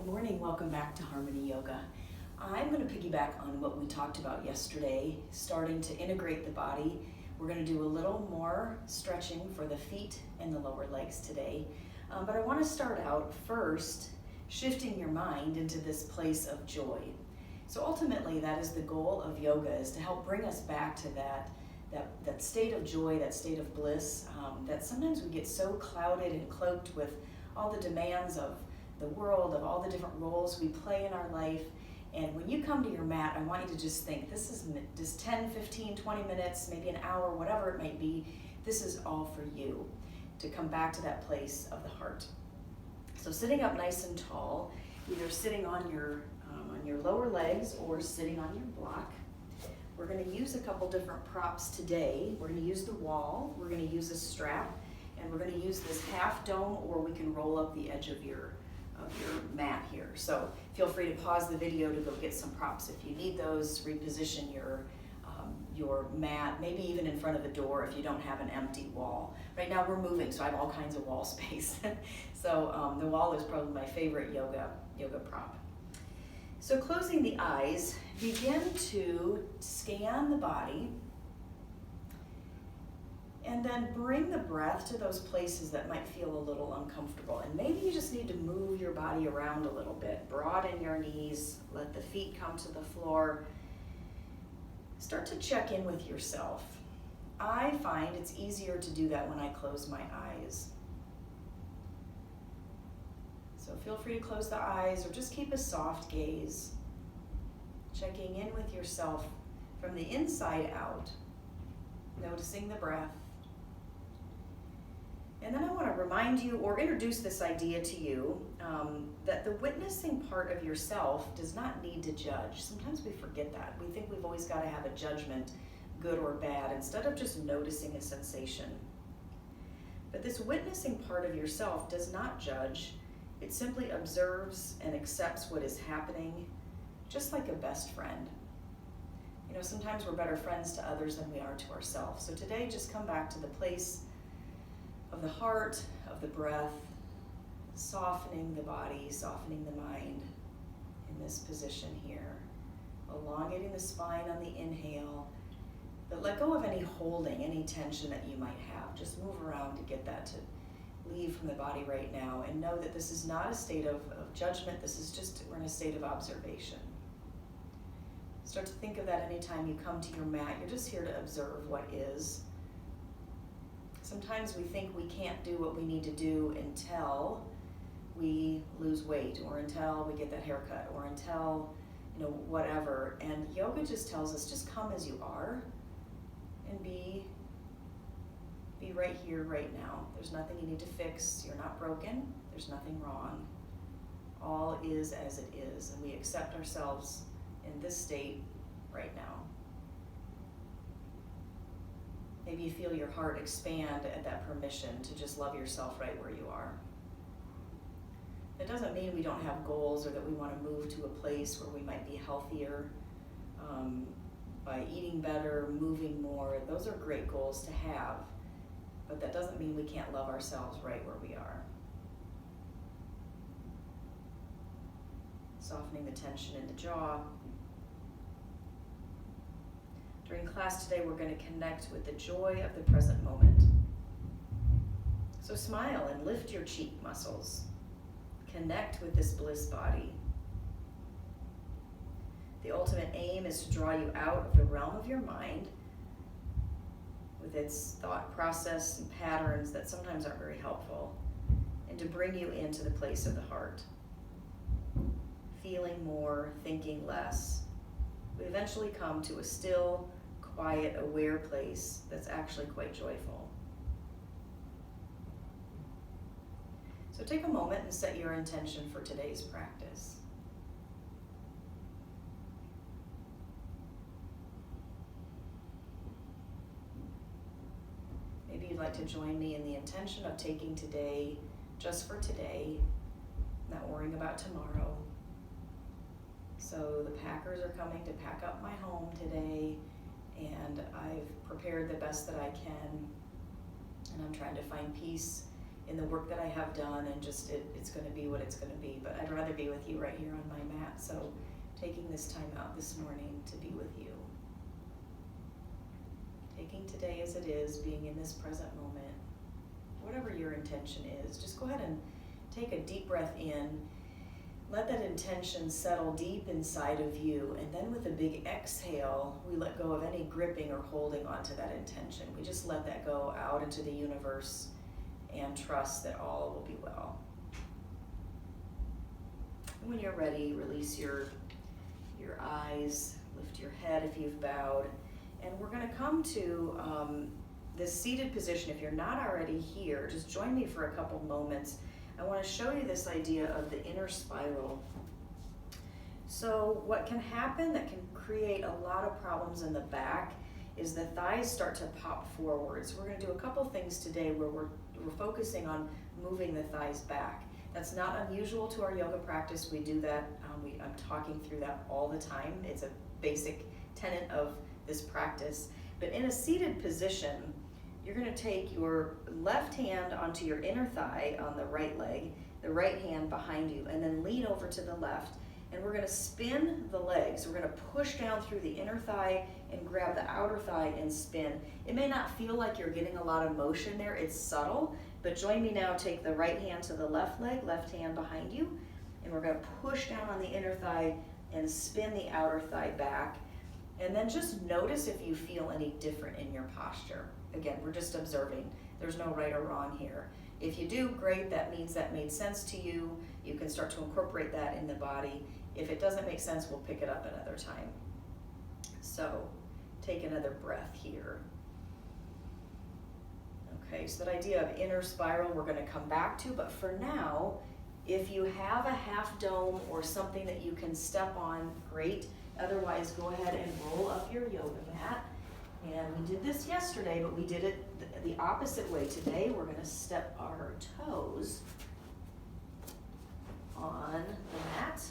Good morning, welcome back to Harmony Yoga. I'm going to piggyback on what we talked about yesterday, starting to integrate the body. We're going to do a little more stretching for the feet and the lower legs today. But I want to start out first shifting your mind into this place of joy. So ultimately that is the goal of yoga, is to help bring us back to that state of joy, that state of bliss, that sometimes we get so clouded and cloaked with all the demands of the world, of all the different roles we play in our life. And when you come to your mat, I want you to just think, this is just 10, 15, 20 minutes, maybe an hour, whatever it might be. This is all for you, to come back to that place of the heart. So sitting up nice and tall, either sitting on your lower legs or sitting on your block. We're going to use a couple different props today. We're going to use the wall, we're going to use a strap, and we're going to use this half dome, or we can roll up the edge of your mat here. So feel free to pause the video to go get some props if you need those. Reposition your mat, maybe even in front of a door if you don't have an empty wall. Right now we're moving, so I have all kinds of wall space. So the wall is probably my favorite yoga prop. So closing the eyes, begin to scan the body, and then bring the breath to those places that might feel a little uncomfortable. And maybe you just need to move your body around a little bit. Broaden your knees, let the feet come to the floor. Start to check in with yourself. I find it's easier to do that when I close my eyes. So feel free to close the eyes or just keep a soft gaze. Checking in with yourself from the inside out, noticing the breath. And then I want to remind you or introduce this idea to you that the witnessing part of yourself does not need to judge. Sometimes we forget that. We think we've always got to have a judgment, good or bad, instead of just noticing a sensation. But this witnessing part of yourself does not judge. It simply observes and accepts what is happening, just like a best friend. You know, sometimes we're better friends to others than we are to ourselves. So today, just come back to the place of the heart, of the breath, softening the body, softening the mind in this position here. Elongating the spine on the inhale, but let go of any holding, any tension that you might have. Just move around to get that to leave from the body right now, and know that this is not a state of judgment. This is just, we're in a state of observation. Start to think of that anytime you come to your mat. You're just here to observe what is. Sometimes we think we can't do what we need to do until we lose weight, or until we get that haircut, or until, whatever. And yoga just tells us, just come as you are and be right here, right now. There's nothing you need to fix. You're not broken. There's nothing wrong. All is as it is, and we accept ourselves in this state right now. Maybe you feel your heart expand at that permission to just love yourself right where you are. It doesn't mean we don't have goals, or that we want to move to a place where we might be healthier by eating better, moving more. Those are great goals to have, but that doesn't mean we can't love ourselves right where we are. Softening the tension in the jaw. During class today, we're going to connect with the joy of the present moment. So smile and lift your cheek muscles. Connect with this bliss body. The ultimate aim is to draw you out of the realm of your mind with its thought process and patterns that sometimes aren't very helpful, and to bring you into the place of the heart. Feeling more, thinking less. We eventually come to a still, quiet, aware place that's actually quite joyful. So take a moment and set your intention for today's practice. Maybe you'd like to join me in the intention of taking today just for today, not worrying about tomorrow. So the packers are coming to pack up my home today, and I've prepared the best that I can, and I'm trying to find peace in the work that I have done, and just it's going to be what it's going to be. But I'd rather be with you right here on my mat. So taking this time out this morning to be with you. Taking today as it is, being in this present moment. Whatever your intention is, just go ahead and take a deep breath in. Let that intention settle deep inside of you, and then with a big exhale, we let go of any gripping or holding onto that intention. We just let that go out into the universe and trust that all will be well. And when you're ready, release your eyes, lift your head if you've bowed, and we're going to come to this seated position. If you're not already here, just join me for a couple moments. I want to show you this idea of the inner spiral. So what can happen that can create a lot of problems in the back is the thighs start to pop forwards. We're going to do a couple things today where we're focusing on moving the thighs back. That's not unusual to our yoga practice. We do that. I'm talking through that all the time. It's a basic tenet of this practice. But in a seated position, you're going to take your left hand onto your inner thigh on the right leg, the right hand behind you, and then lean over to the left. And we're going to spin the legs. We're going to push down through the inner thigh and grab the outer thigh and spin. It may not feel like you're getting a lot of motion there. It's subtle. But join me now. Take the right hand to the left leg, left hand behind you. And we're going to push down on the inner thigh and spin the outer thigh back. And then just notice if you feel any different in your posture. Again, we're just observing. There's no right or wrong here. If you do, great. That means that made sense to you. You can start to incorporate that in the body. If it doesn't make sense, we'll pick it up another time. So take another breath here. Okay, so that idea of inner spiral we're going to come back to, but for now, if you have a half dome or something that you can step on, great. Otherwise, go ahead and roll up your yoga mat. And we did this yesterday, but we did it the opposite way today. We're going to step our toes on the mat.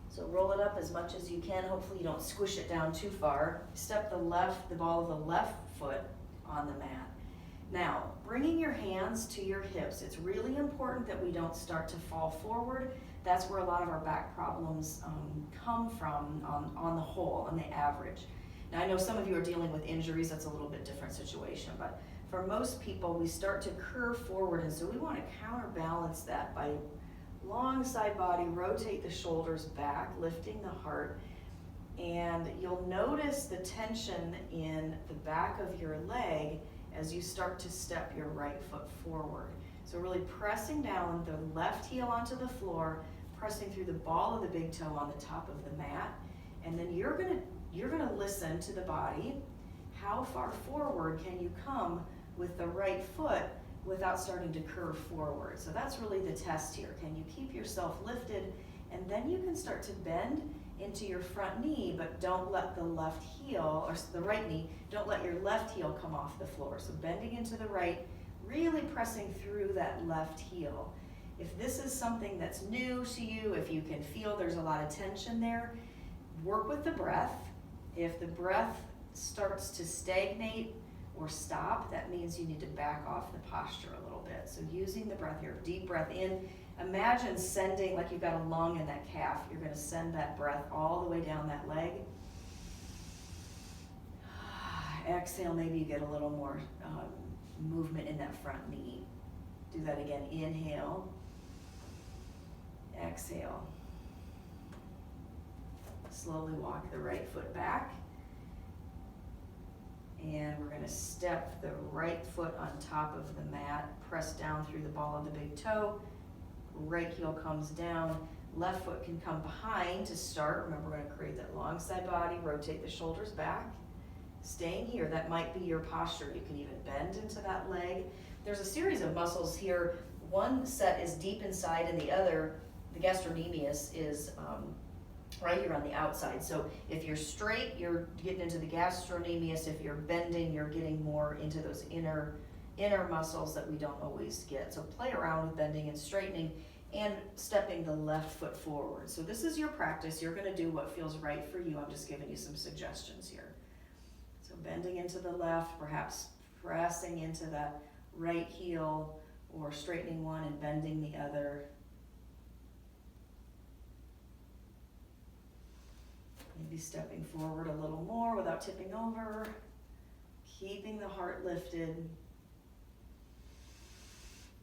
So roll it up as much as you can. Hopefully you don't squish it down too far. Step the ball of the left foot on the mat. Now, bringing your hands to your hips. It's really important that we don't start to fall forward. That's where a lot of our back problems come from on the whole, on the average. Now, I know some of you are dealing with injuries. That's a little bit different situation, but for most people, we start to curve forward, and so we want to counterbalance that by long side body, rotate the shoulders back, lifting the heart, and you'll notice the tension in the back of your leg as you start to step your right foot forward. So really pressing down the left heel onto the floor, pressing through the ball of the big toe on the top of the mat, and then you're gonna listen to the body. How far forward can you come with the right foot without starting to curve forward? So that's really the test here. Can you keep yourself lifted? And then you can start to bend into your front knee, but don't let the left heel, or the right knee, don't let your left heel come off the floor. So bending into the right, really pressing through that left heel. If this is something that's new to you, if you can feel there's a lot of tension there, work with the breath. If the breath starts to stagnate or stop, that means you need to back off the posture a little bit. So using the breath here, deep breath in. Imagine sending, like you've got a lung in that calf, you're going to send that breath all the way down that leg. Exhale, maybe you get a little more movement in that front knee. Do that again. Inhale. Exhale. Slowly walk the right foot back. And we're going to step the right foot on top of the mat, press down through the ball of the big toe. Right heel comes down. Left foot can come behind to start. Remember, we're going to create that long side body, rotate the shoulders back. Staying here, that might be your posture. You can even bend into that leg. There's a series of muscles here. One set is deep inside and the other, the gastrocnemius, is right here on the outside. So if you're straight, you're getting into the gastrocnemius. If you're bending, you're getting more into those inner muscles that we don't always get. So play around with bending and straightening and stepping the left foot forward. So this is your practice. You're going to do what feels right for you. I'm just giving you some suggestions here. So bending into the left, perhaps pressing into that right heel, or straightening one and bending the other. Maybe stepping forward a little more without tipping over, keeping the heart lifted.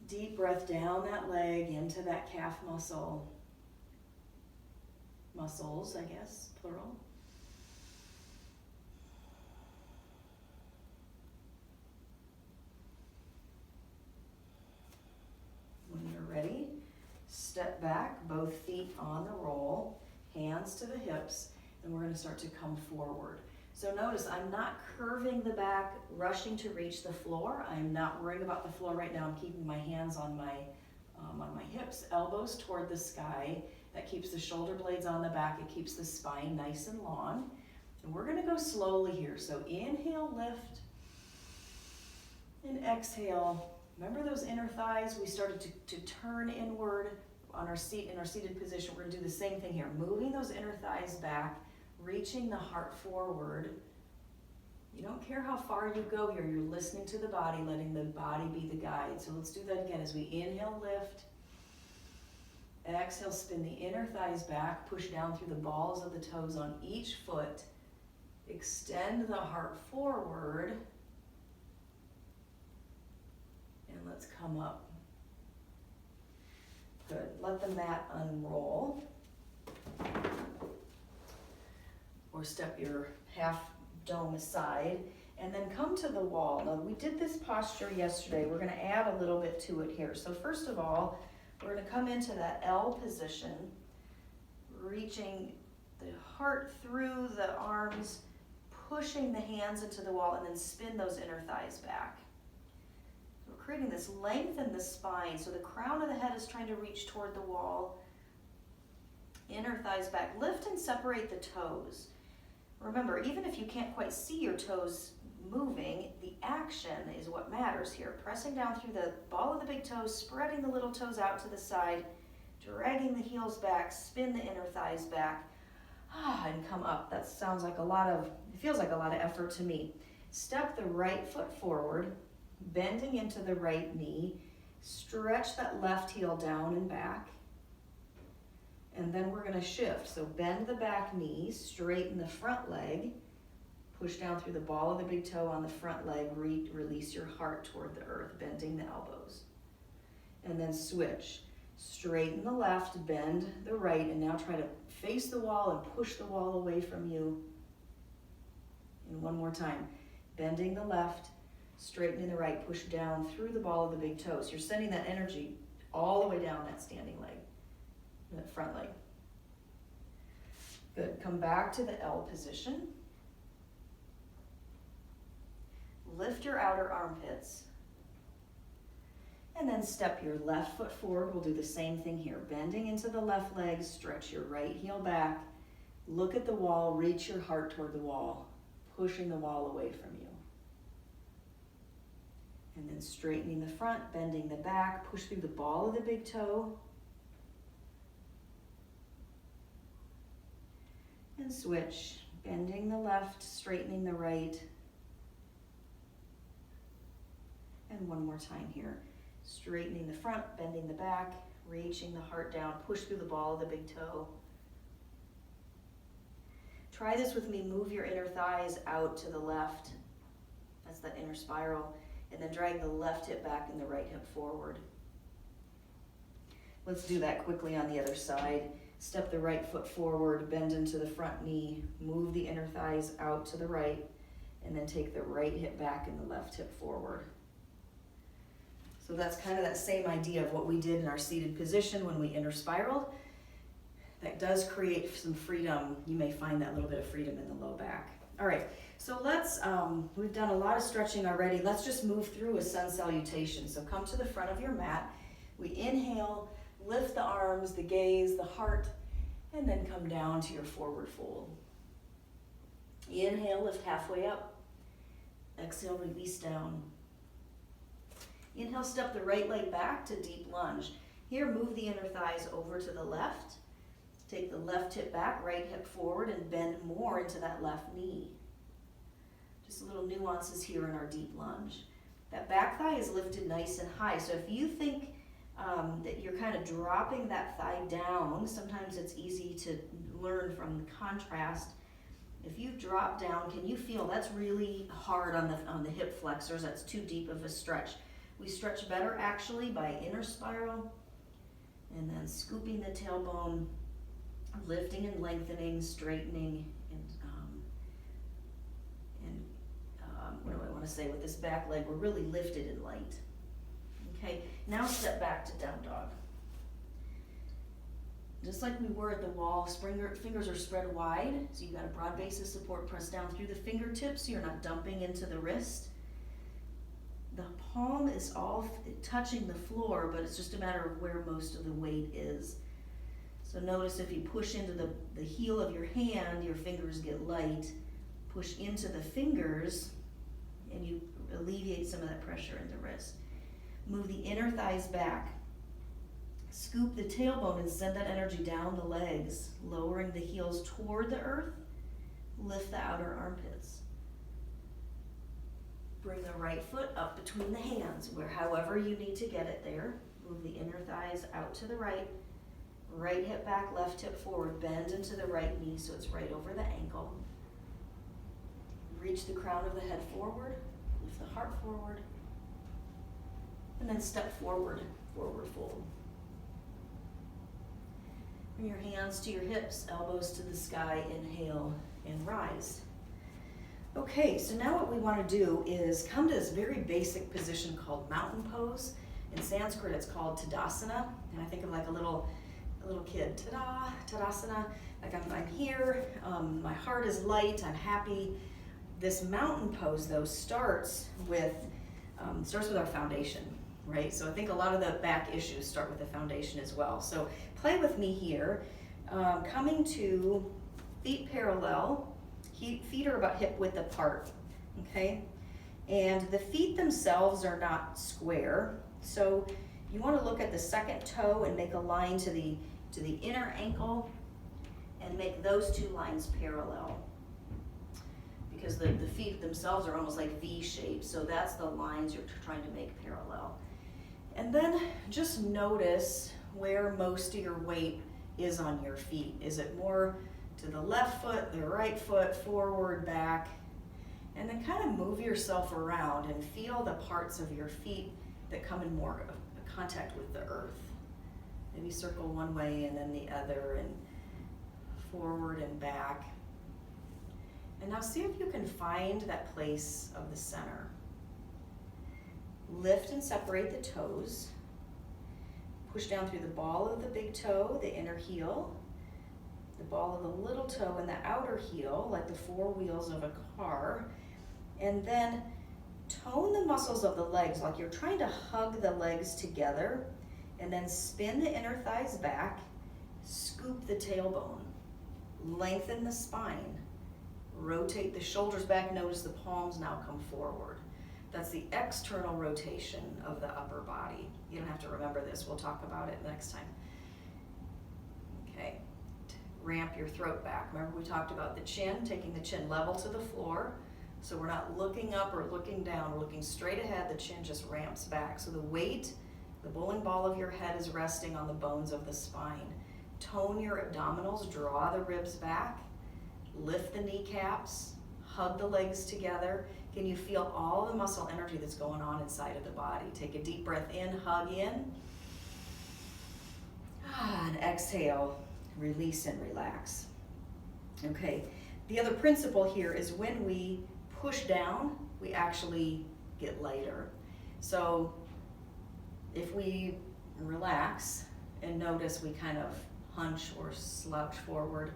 Deep breath down that leg into that calf muscle. Muscles, I guess, plural. When you're ready, step back, both feet on the roll, hands to the hips, and we're going to start to come forward. So notice I'm not curving the back, rushing to reach the floor. I'm not worrying about the floor right now. I'm keeping my hands on my hips, elbows toward the sky. That keeps the shoulder blades on the back. It keeps the spine nice and long. And we're going to go slowly here. So inhale, lift, and exhale. Remember those inner thighs? We started to turn inward on our seat in our seated position. We're going to do the same thing here. Moving those inner thighs back, reaching the heart forward. You don't care how far you go here. You're listening to the body, letting the body be the guide. So let's do that again as we inhale, lift. Exhale, spin the inner thighs back, push down through the balls of the toes on each foot. Extend the heart forward. And let's come up. Good. Let the mat unroll. Or step your half dome aside. And then come to the wall. Now, we did this posture yesterday. We're going to add a little bit to it here. So first of all, we're going to come into that L position, reaching the heart through the arms, pushing the hands into the wall, and then spin those inner thighs back. So we're creating this length in the spine. So the crown of the head is trying to reach toward the wall. Inner thighs back. Lift and separate the toes. Remember, even if you can't quite see your toes moving, the action is what matters here. Pressing down through the ball of the big toes, spreading the little toes out to the side, dragging the heels back, spin the inner thighs back, and come up. That sounds like it feels like a lot of effort to me. Step the right foot forward, bending into the right knee, stretch that left heel down and back, and then we're going to shift. So bend the back knee, straighten the front leg, push down through the ball of the big toe on the front leg, release your heart toward the earth, bending the elbows. And then switch. Straighten the left, bend the right, and now try to face the wall and push the wall away from you. And one more time. Bending the left, straightening the right, push down through the ball of the big toe. So you're sending that energy all the way down that standing leg, that front leg. Good. Come back to the L position. Lift your outer armpits. And then step your left foot forward. We'll do the same thing here. Bending into the left leg, stretch your right heel back. Look at the wall, reach your heart toward the wall, pushing the wall away from you. And then straightening the front, bending the back, push through the ball of the big toe. And switch, bending the left, straightening the right. And one more time here. Straightening the front, bending the back, reaching the heart down, push through the ball of the big toe. Try this with me. Move your inner thighs out to the left. That's that inner spiral. And then drag the left hip back and the right hip forward. Let's do that quickly on the other side. Step the right foot forward, bend into the front knee, move the inner thighs out to the right, and then take the right hip back and the left hip forward. So that's kind of that same idea of what we did in our seated position when we inner spiraled. That does create some freedom. You may find that little bit of freedom in the low back. All right, so let's, we've done a lot of stretching already. Let's just move through a sun salutation. So come to the front of your mat. We inhale, lift the arms, the gaze, the heart, and then come down to your forward fold. Inhale, lift halfway up. Exhale, release down. Inhale, step the right leg back to deep lunge. Here, move the inner thighs over to the left. Take the left hip back, right hip forward, and bend more into that left knee. Just little nuances here in our deep lunge. That back thigh is lifted nice and high. So if you think that you're kind of dropping that thigh down, sometimes it's easy to learn from the contrast. If you drop down, can you feel that's really hard on the hip flexors? That's too deep of a stretch. We stretch better actually by inner spiral and then scooping the tailbone, lifting and lengthening, straightening, and what do I want to say with this back leg? We're really lifted and light. Okay, now step back to down dog. Just like we were at the wall, fingers are spread wide, so you've got a broad base of support. Press down through the fingertips so you're not dumping into the wrist. The palm is all touching the floor, but it's just a matter of where most of the weight is. So notice if you push into the heel of your hand, your fingers get light. Push into the fingers, and you alleviate some of that pressure in the wrist. Move the inner thighs back. Scoop the tailbone and send that energy down the legs, lowering the heels toward the earth. Lift the outer armpits. Bring the right foot up between the hands, however you need to get it there. Move the inner thighs out to the right. Right hip back, left hip forward. Bend into the right knee so it's right over the ankle. Reach the crown of the head forward. Lift the heart forward. And then step forward, forward fold. Bring your hands to your hips, elbows to the sky, inhale and rise. Okay, so now what we want to do is come to this very basic position called mountain pose. In Sanskrit it's called Tadasana, and I think of like a little kid, ta-da, Tadasana, like I'm here, my heart is light, I'm happy. This mountain pose though starts with our foundation. Right, so I think a lot of the back issues start with the foundation as well. So play with me here, coming to feet parallel, feet are about hip width apart, okay? And the feet themselves are not square, so you want to look at the second toe and make a line to the inner ankle and make those two lines parallel. Because the feet themselves are almost like V-shaped, so that's the lines you're trying to make parallel. And then just notice where most of your weight is on your feet. Is it more to the left foot, the right foot, forward, back? And then kind of move yourself around and feel the parts of your feet that come in more contact with the earth. Maybe circle one way and then the other, and forward and back. And now see if you can find that place of the center. Lift and separate the toes. Push down through the ball of the big toe, the inner heel, the ball of the little toe and the outer heel, like the four wheels of a car. And then tone the muscles of the legs, like you're trying to hug the legs together. And then spin the inner thighs back, scoop the tailbone, lengthen the spine, rotate the shoulders back. Notice the palms now come forward. That's the external rotation of the upper body. You don't have to remember this. We'll talk about it next time. Okay. Ramp your throat back. Remember we talked about the chin, taking the chin level to the floor. So we're not looking up or looking down. We're looking straight ahead. The chin just ramps back. So the weight, the bowling ball of your head is resting on the bones of the spine. Tone your abdominals. Draw the ribs back. Lift the kneecaps. Hug the legs together. Can you feel all the muscle energy that's going on inside of the body? Take a deep breath in, hug in. And exhale, release and relax. Okay, the other principle here is when we push down, we actually get lighter. So if we relax and notice we kind of hunch or slouch forward,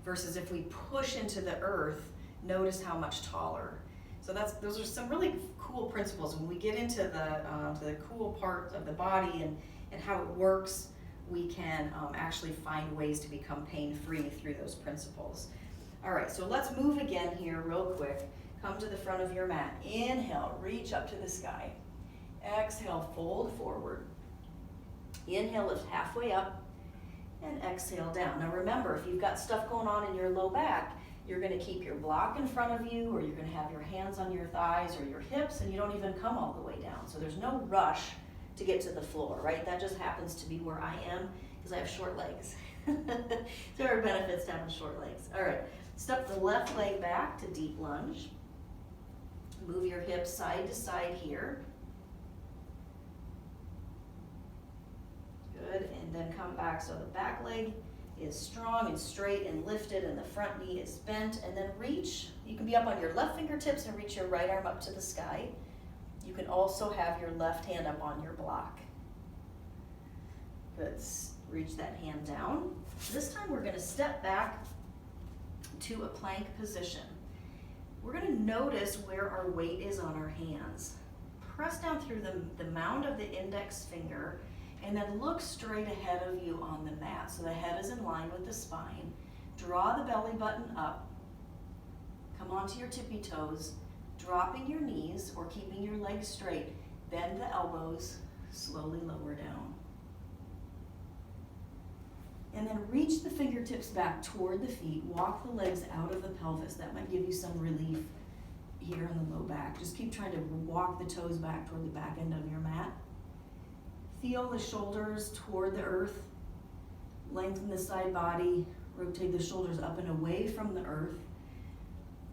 versus if we push into the earth, notice how much taller. So those are some really cool principles. When we get into the cool part of the body and how it works, we can actually find ways to become pain-free through those principles. All right, so let's move again here real quick. Come to the front of your mat. Inhale, reach up to the sky. Exhale, fold forward. Inhale, lift halfway up, and exhale down. Now remember, if you've got stuff going on in your low back, You're gonna keep your block in front of you, or you're gonna have your hands on your thighs or your hips, and you don't even come all the way down. So there's no rush to get to the floor, right? That just happens to be where I am, because I have short legs. There are benefits to having short legs. All right, step the left leg back to deep lunge. Move your hips side to side here. Good, and then come back so the back leg is strong and straight and lifted, and the front knee is bent, and then reach. You can be up on your left fingertips and reach your right arm up to the sky. You can also have your left hand up on your block. Good, reach that hand down. This time we're gonna step back to a plank position. We're gonna notice where our weight is on our hands. Press down through the mound of the index finger, and then look straight ahead of you on the mat. So the head is in line with the spine. Draw the belly button up. Come onto your tippy toes, dropping your knees or keeping your legs straight. Bend the elbows, slowly lower down. And then reach the fingertips back toward the feet. Walk the legs out of the pelvis. That might give you some relief here in the low back. Just keep trying to walk the toes back toward the back end of your mat. Feel the shoulders toward the earth. Lengthen the side body. Rotate the shoulders up and away from the earth.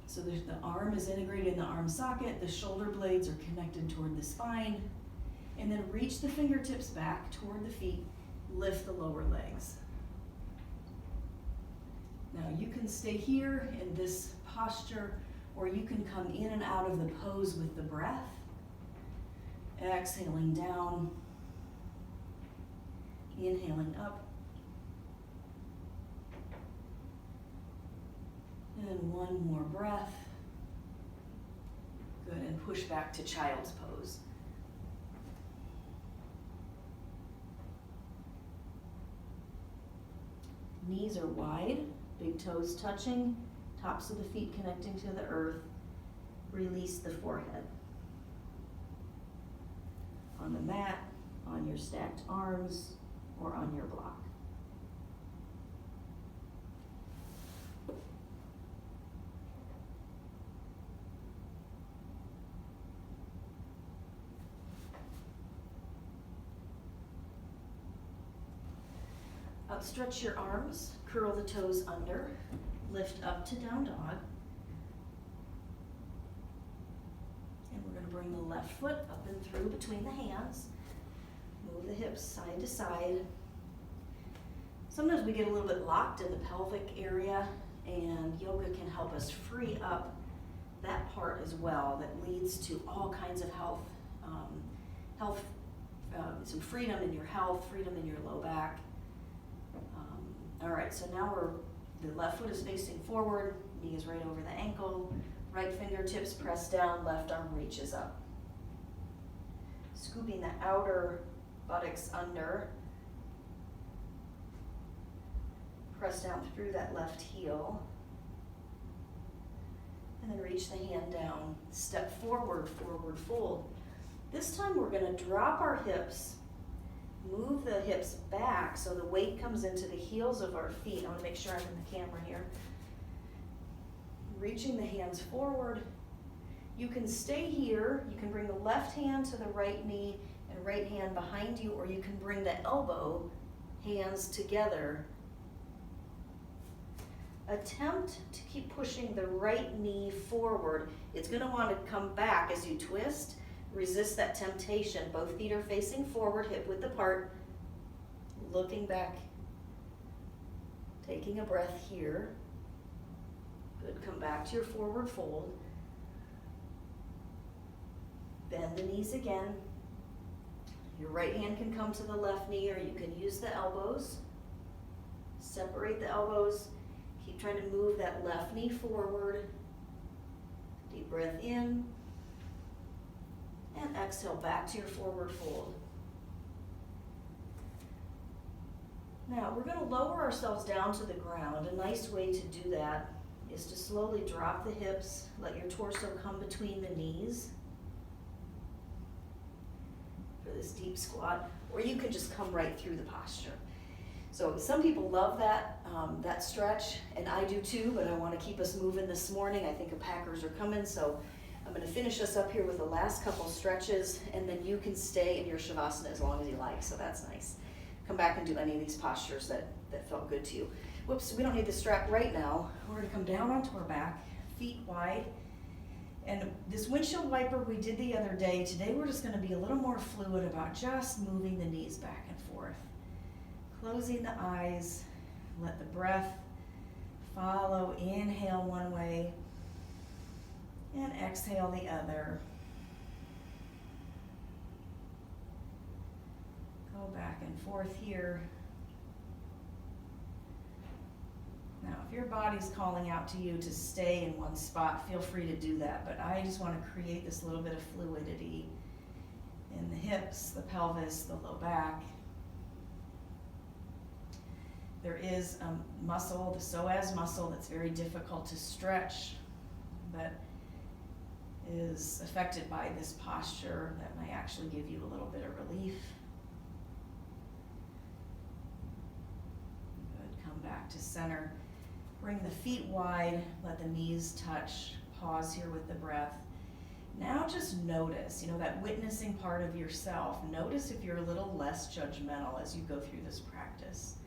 So the arm is integrated in the arm socket. The shoulder blades are connected toward the spine. And then reach the fingertips back toward the feet. Lift the lower legs. Now you can stay here in this posture, or you can come in and out of the pose with the breath. Exhaling down. Inhaling up. And one more breath. Good, and push back to child's pose. Knees are wide, big toes touching, tops of the feet connecting to the earth. Release the forehead. On the mat, on your stacked arms, or on your block. Outstretch your arms, curl the toes under, lift up to down dog. And we're going to bring the left foot up and through between the hands. Move the hips side to side. Sometimes we get a little bit locked in the pelvic area, and yoga can help us free up that part as well. That leads to all kinds of health, some freedom in your health, freedom in your low back. All right, so now the left foot is facing forward, knee is right over the ankle, right fingertips press down, left arm reaches up. Scooping the outer buttocks under. Press down through that left heel. And then reach the hand down. Step forward, forward fold. This time we're going to drop our hips, move the hips back so the weight comes into the heels of our feet. I want to make sure I'm in the camera here. Reaching the hands forward. You can stay here. You can bring the left hand to the right knee and right hand behind you, or you can bring the elbow hands together. Attempt to keep pushing the right knee forward. It's going to want to come back as you twist. Resist that temptation. Both feet are facing forward, hip width apart. Looking back. Taking a breath here. Good. Come back to your forward fold. Bend the knees again. Your right hand can come to the left knee, or you can use the elbows. Separate the elbows. Keep trying to move that left knee forward. Deep breath in. And exhale back to your forward fold. Now we're going to lower ourselves down to the ground. A nice way to do that is to slowly drop the hips. Let your torso come between the knees for this deep squat, or you can just come right through the posture. So some people love that stretch, and I do too, but I want to keep us moving this morning. I think the Packers are coming, so I'm going to finish us up here with the last couple stretches, and then you can stay in your Shavasana as long as you like, so that's nice. Come back and do any of these postures that felt good to you. Whoops, we don't need the strap right now. We're going to come down onto our back, feet wide. And this windshield wiper we did the other day, today we're just going to be a little more fluid about just moving the knees back and forth. Closing the eyes, let the breath follow. Inhale one way and exhale the other. Go back and forth here. Now, if your body's calling out to you to stay in one spot, feel free to do that, but I just want to create this little bit of fluidity in the hips, the pelvis, the low back. There is a muscle, the psoas muscle, that's very difficult to stretch, that is affected by this posture that might actually give you a little bit of relief. Good, come back to center. Bring the feet wide, let the knees touch, pause here with the breath. Now just notice, that witnessing part of yourself. Notice if you're a little less judgmental as you go through this practice.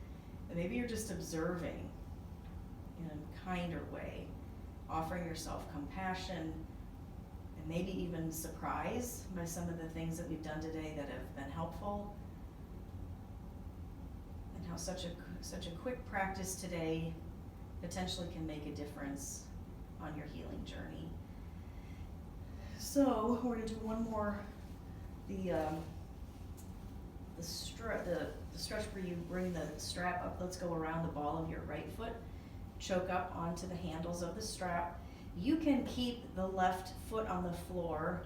And maybe you're just observing in a kinder way, offering yourself compassion, and maybe even surprise by some of the things that we've done today that have been helpful. And how such a quick practice today potentially can make a difference on your healing journey. So we're going to do one more, the stretch where you bring the strap up. Let's go around the ball of your right foot, choke up onto the handles of the strap. You can keep the left foot on the floor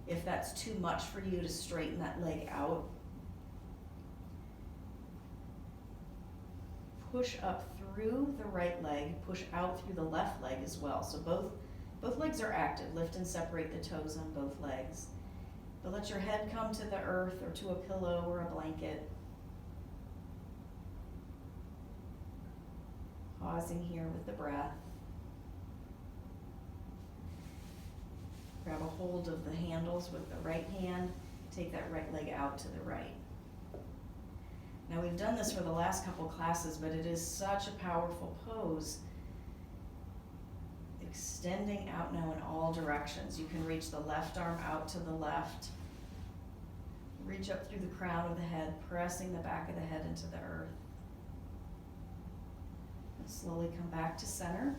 if that's too much for you to straighten that leg out. Push up through the right leg, push out through the left leg as well. So both legs are active. Lift and separate the toes on both legs. But let your head come to the earth or to a pillow or a blanket. Pausing here with the breath. Grab a hold of the handles with the right hand. Take that right leg out to the right. Now we've done this for the last couple classes, but it is such a powerful pose. Extending out now in all directions. You can reach the left arm out to the left. Reach up through the crown of the head, pressing the back of the head into the earth. And slowly come back to center.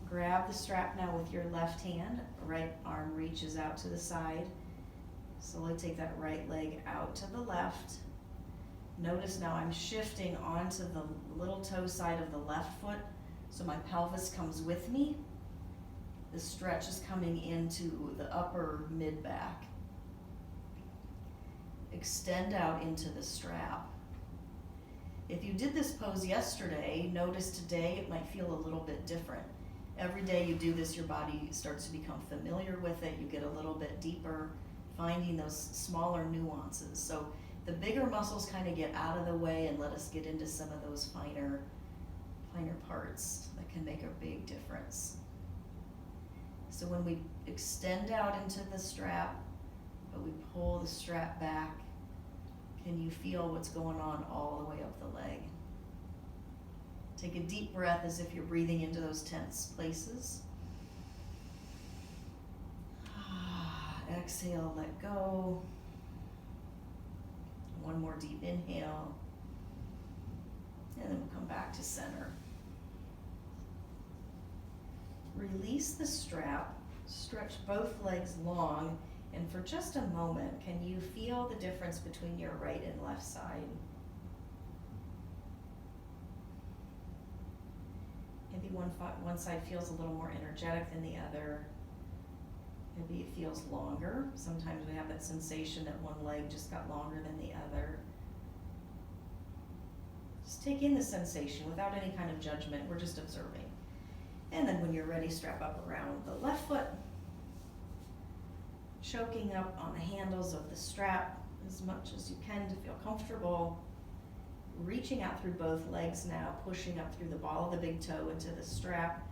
Grab the strap now with your left hand. Right arm reaches out to the side. Slowly take that right leg out to the left. Notice now I'm shifting onto the little toe side of the left foot, so my pelvis comes with me. The stretch is coming into the upper mid-back. Extend out into the strap. If you did this pose yesterday, notice today it might feel a little bit different. Every day you do this, your body starts to become familiar with it. You get a little bit deeper, finding those smaller nuances. So the bigger muscles kind of get out of the way and let us get into some of those finer parts that can make a big difference. So when we extend out into the strap, but we pull the strap back, can you feel what's going on all the way up the leg? Take a deep breath as if you're breathing into those tense places. Exhale, let go. One more deep inhale, and then we'll come back to center. Release the strap, stretch both legs long, and for just a moment, can you feel the difference between your right and left side? Maybe one side feels a little more energetic than the other. Maybe it feels longer. Sometimes we have that sensation that one leg just got longer than the other. Just take in the sensation without any kind of judgment. We're just observing. And then when you're ready, strap up around the left foot. Choking up on the handles of the strap as much as you can to feel comfortable. reaching out through both legs now, pushing up through the ball of the big toe into the strap,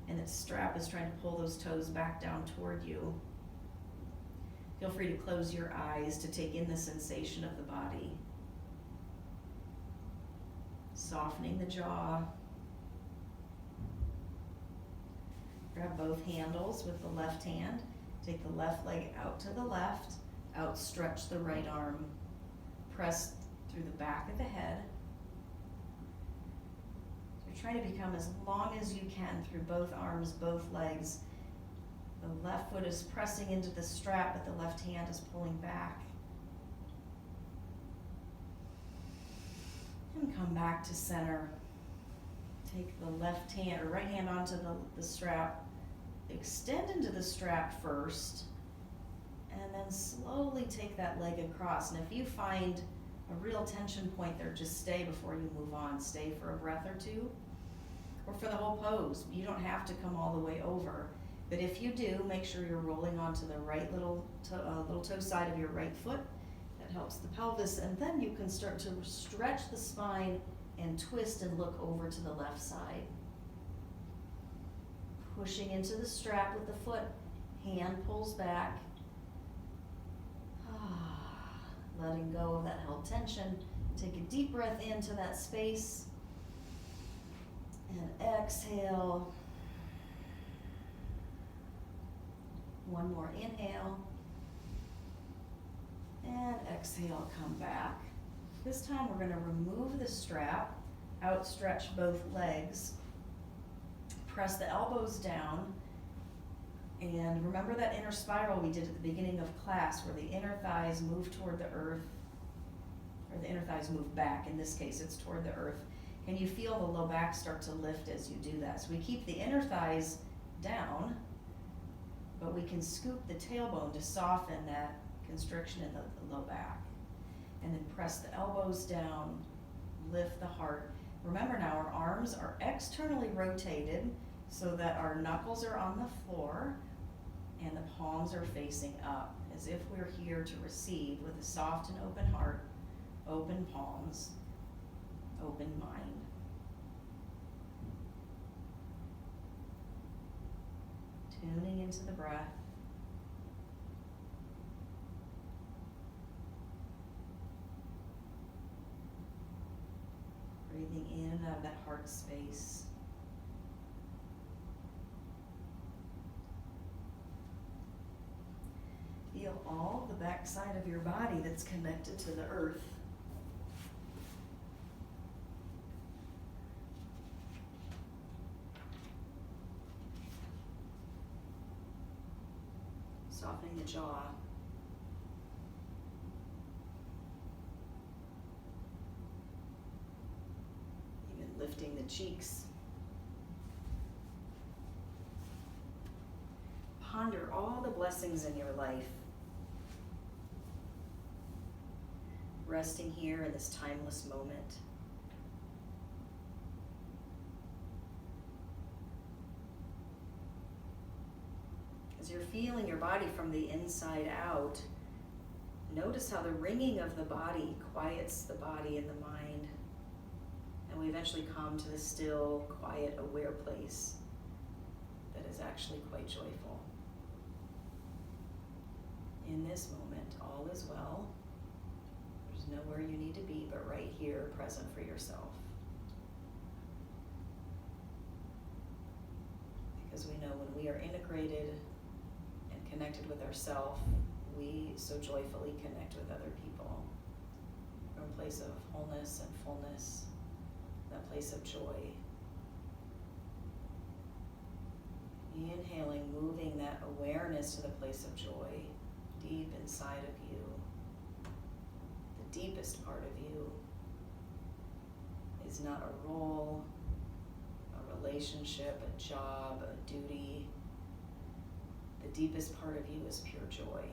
and the strap is trying to pull those toes back down toward you. Feel free to close your eyes to take in the sensation of the body. Softening the jaw. Grab both handles with the left hand. Take the left leg out to the left. Outstretch the right arm. Press through the back of the head. So you're trying to become as long as you can through both arms, both legs. The left foot is pressing into the strap, but the left hand is pulling back. And come back to center. Take the left hand or right hand onto the strap. Extend into the strap first, and then slowly take that leg across. And if you find a real tension point there, just stay before you move on. Stay for a breath or two, or for the whole pose. You don't have to come all the way over. But if you do, make sure you're rolling onto the right little toe side of your right foot. That helps the pelvis, and then you can start to stretch the spine and twist and look over to the left side. Pushing into the strap with the foot, hand pulls back. Letting go of that held tension. Take a deep breath into that space. And exhale. One more inhale. And exhale, come back. This time we're going to remove the strap, outstretch both legs, press the elbows down, and remember that inner spiral we did at the beginning of class where the inner thighs move toward the earth, or the inner thighs move back. In this case, it's toward the earth. Can you feel the low back start to lift as you do that? So we keep the inner thighs down, but we can scoop the tailbone to soften that constriction in the low back. And then press the elbows down, lift the heart. Remember now, our arms are externally rotated so that our knuckles are on the floor and the palms are facing up, as if we're here to receive with a soft and open heart, open palms, open mind. Tuning into the breath. Breathing in and out of that heart space. Feel all the back side of your body that's connected to the earth. Softening the jaw. Even lifting the cheeks. Ponder all the blessings in your life. Resting here in this timeless moment. As you're feeling your body from the inside out, notice how the ringing of the body quiets the body and the mind. And we eventually come to the still, quiet, aware place that is actually quite joyful. In this moment, all is well. There's nowhere you need to be, but right here, present for yourself. Because we know when we are integrated and connected with ourselves, we so joyfully connect with other people from a place of wholeness and fullness, that place of joy. Inhaling, moving that awareness to the place of joy deep inside of you. The deepest part of you is not a role, a relationship, a job, a duty. The deepest part of you is pure joy.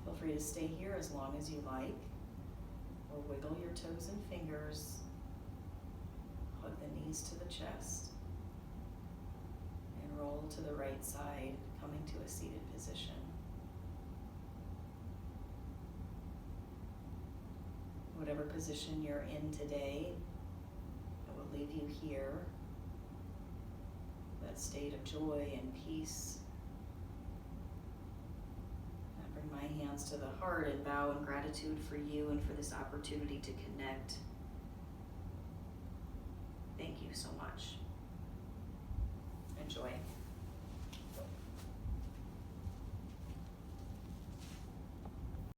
Feel free to stay here as long as you like, or wiggle your toes and fingers, hug the knees to the chest. roll to the right side, coming to a seated position. Whatever position you're in today, I will leave you here, that state of joy and peace. I bring my hands to the heart and bow in gratitude for you and for this opportunity to connect. Thank you so much. Enjoy.